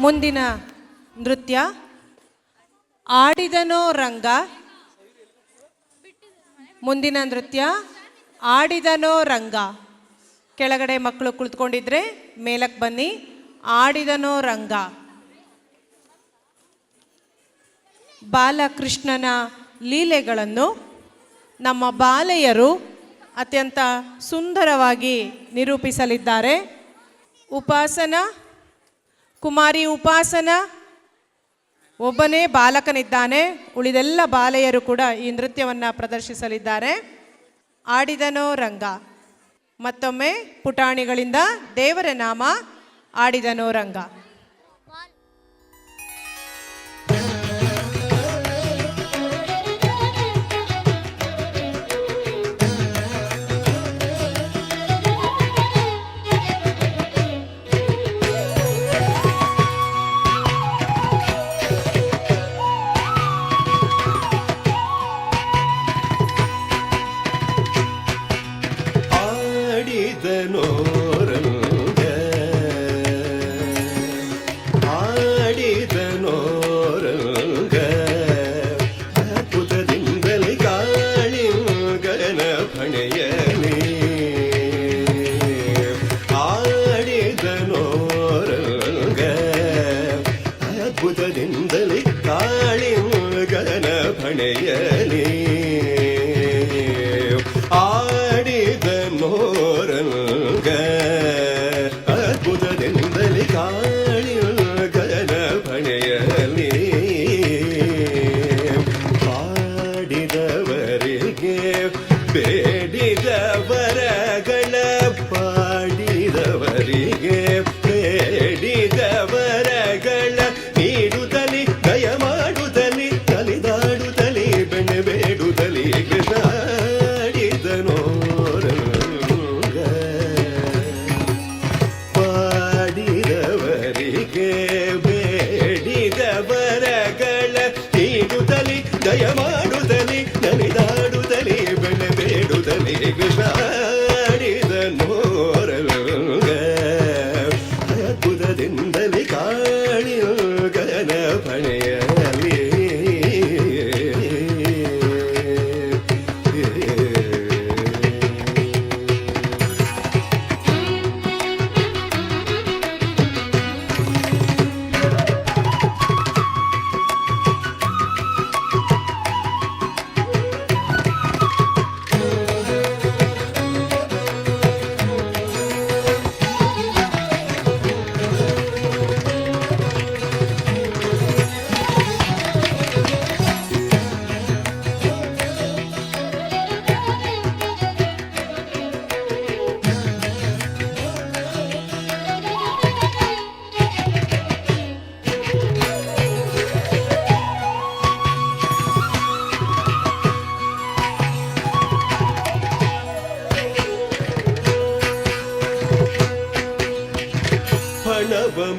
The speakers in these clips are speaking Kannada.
ಮುಂದಿನ ನೃತ್ಯ ಆಡಿದನೋ ರಂಗ. ಮುಂದಿನ ನೃತ್ಯ ಆಡಿದನೋ ರಂಗ. ಕೆಳಗಡೆ ಮಕ್ಕಳು ಕುಳಿತುಕೊಂಡಿದ್ರೆ ಮೇಲಕ್ಕೆ ಬನ್ನಿ. ಆಡಿದನೋ ರಂಗ. ಬಾಲಕೃಷ್ಣನ ಲೀಲೆಗಳನ್ನು ನಮ್ಮ ಬಾಲೆಯರು ಅತ್ಯಂತ ಸುಂದರವಾಗಿ ನಿರೂಪಿಸಲಿದ್ದಾರೆ. ಉಪಾಸನ, ಕುಮಾರಿ ಉಪಾಸನ ಒಬ್ಬನೇ ಬಾಲಕನಿದ್ದಾನೆ. ಉಳಿದೆಲ್ಲ ಬಾಲೆಯರು ಕೂಡ ಈ ನೃತ್ಯವನ್ನು ಪ್ರದರ್ಶಿಸಲಿದ್ದಾರೆ. ಆಡಿದನೋ ರಂಗ. ಮತ್ತೊಮ್ಮೆ ಪುಟಾಣಿಗಳಿಂದ ದೇವರ ನಾಮ ಆಡಿದನೋ ರಂಗ.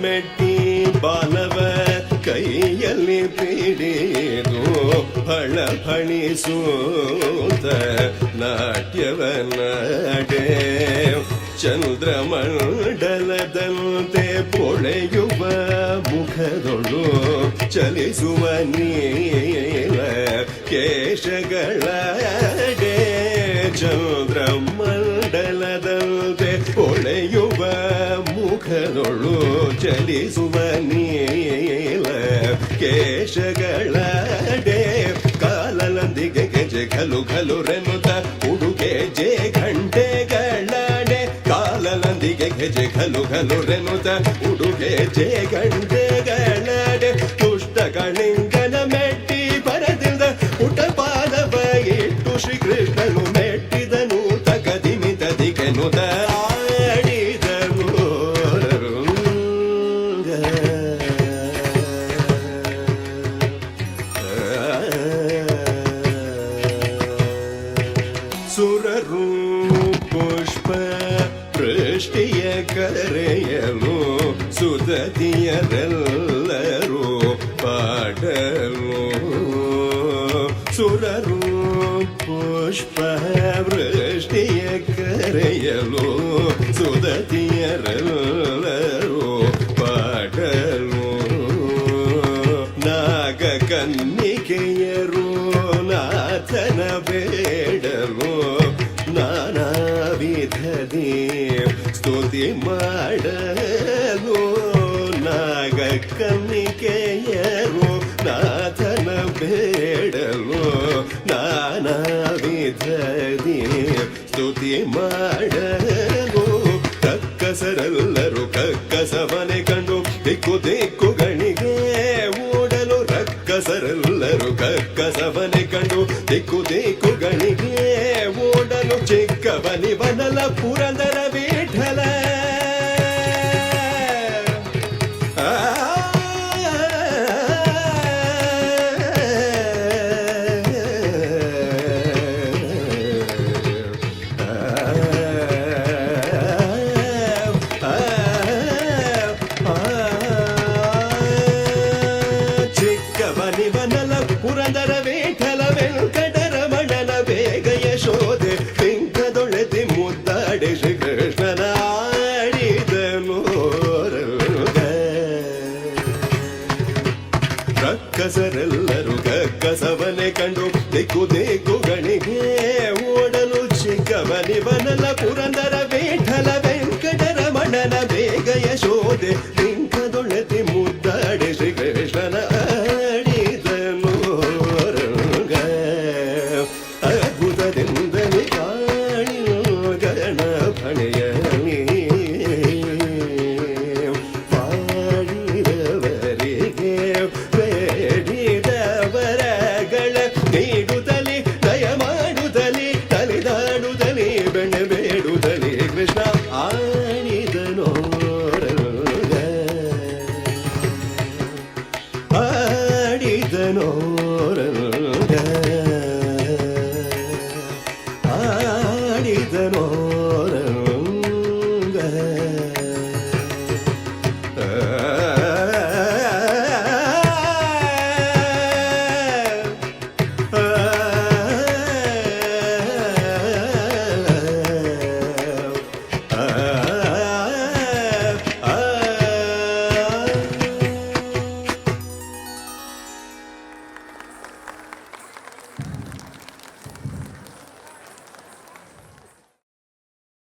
ಮೆಟ್ಟಿ ಬಾಲವ ಕೈಯಲ್ಲಿ ಪಿಡಿದು ಫಳ ಫಣಿಸೂತ ನಾಟ್ಯವನಾಡೆ ಚಂದ್ರಮಂಡಲದಂತೆ ಪೊಳೆಯುವ ಮುಖದೊಳು ಚಲಿಸುವ ನೀಲ ಕೇಶಗಳಡೆ ಚಂದ್ರಮಂಡಲದಂತೆ ಪೊಳೆಯುವ ಮುಖದೊಳು ಚಲಿಸುವ ನೀಲ ಕೇಶಗಳಡೆ ಕಾಲನಂದಿಗೆ ಗೆಜೆ ಖಲು ಖಲು ರೆನುತ ಉಡುಗೆ ಜೆ ಗಂಟೆಗಳಡೆ ಕಾಲನಂದಿಗೆ ಗೆಜೆ ಖಲು ಖಲು ರೆನುತ ಉಡುಗೆ ಜೆ ಗಂಟೆಗಳಡೆ ಪುಷ್ಟಕಳಿಂಗನ ಮೆಟ್ಟಿ ಬರದಿಂದ ಪುಟಪಾದವ ಇಟ್ಟು ಶ್ರೀಕೃಷ್ಣನು ಮೆಟ್ಟಿದನು ತಗದಿಮಿತ ದಿಗೆನುತ ಸುರರು ಪುಷ್ಪ ವೃಷ್ಟಿಯ ಕರೆಯಲು ಸುದತಿಯರೆಲ್ಲರೂ ಪಾಡಲು ಸುರರು ಪುಷ್ಪ ವೃಷ್ಟಿಯ ಕರೆಯಲು ಸುದತಿಯರೆಲ್ಲರೂ ಪಾಡಲು ಸ್ತುತಿ ಮಾಡಲು ನಾಗ ಕನ್ನಿಕೆಯರು ನಾಥನ ಬೇಡಲು ನಾನಾ ವಿಧದಿ ಸ್ತುತಿ ಮಾಡಲು ಕಕ್ಕಸರೆಲ್ಲರೂ ಕಕ್ಕಸವನೆ ಕಂಡು ದಿಕ್ಕು ದಿಕ್ಕುಗಳಿಗೆ ಓಡಲು ರಕ್ಕಸರೆಲ್ಲರೂ ಕಕ್ಕಸವನೆ ಕಂಡು ದಿಕ್ಕು ದಿಕ್ಕುಗಳಿಗೆ ಓಡಲು ಚಿಕ್ಕವನಿವನಲ ಪುರಂದರ ವಿಠಲ ಚಿಕ್ಕವನಿವನಲ ಪುರಂದರ ವಿಠಲ ವೆಂಕಟರಮಣನ ಬೇಗ ಯಶೋದೆ ಪಿಂಕದೊಳೆದಿ ಮುದ್ದಾಡೆ ಶ್ರೀಕೃಷ್ಣನ ಆಡಿದನು ರಕ್ಕಸರೆಲ್ಲರೂ ಕಕ್ಕಸವನೆ ಕಂಡು ದಿಕ್ಕು ದಿಕ್ಕುಗಳಿಗೆ ಓಡಲು ಚಿಕ್ಕವನಿವನಲ ಪುರಂದರ ವಿಠಲ ವೆಂಕಟರಮಣನ ಬೇಗ ಯಶೋದೆ ಪಿಂಕದೊಳೆದಿ ಮುದ್ದಾಡೆ ಶ್ರೀಕೃಷ್ಣನ ಆಡಿದನು ಅದ್ಭುತದಿಂದಲೇ ಕಾಣಿ ಗಣಪಣೆಯಲಿ ಮಾಡಿದವರಿಗೆ ಬೇಡಿದವರಗಳ ನೀಡುತ್ತಲಿ ದಯ ಮಾಡುತ್ತಲಿ ತಲಿದಾಡುತ್ತಲಿ ಬೆಣ್ಣೆ ಬೇಡುತ್ತಲಿ ಕೃಷ್ಣ ಆಡಿದನೋ ಆಡಿದನೋ ಆಡಿದನೋ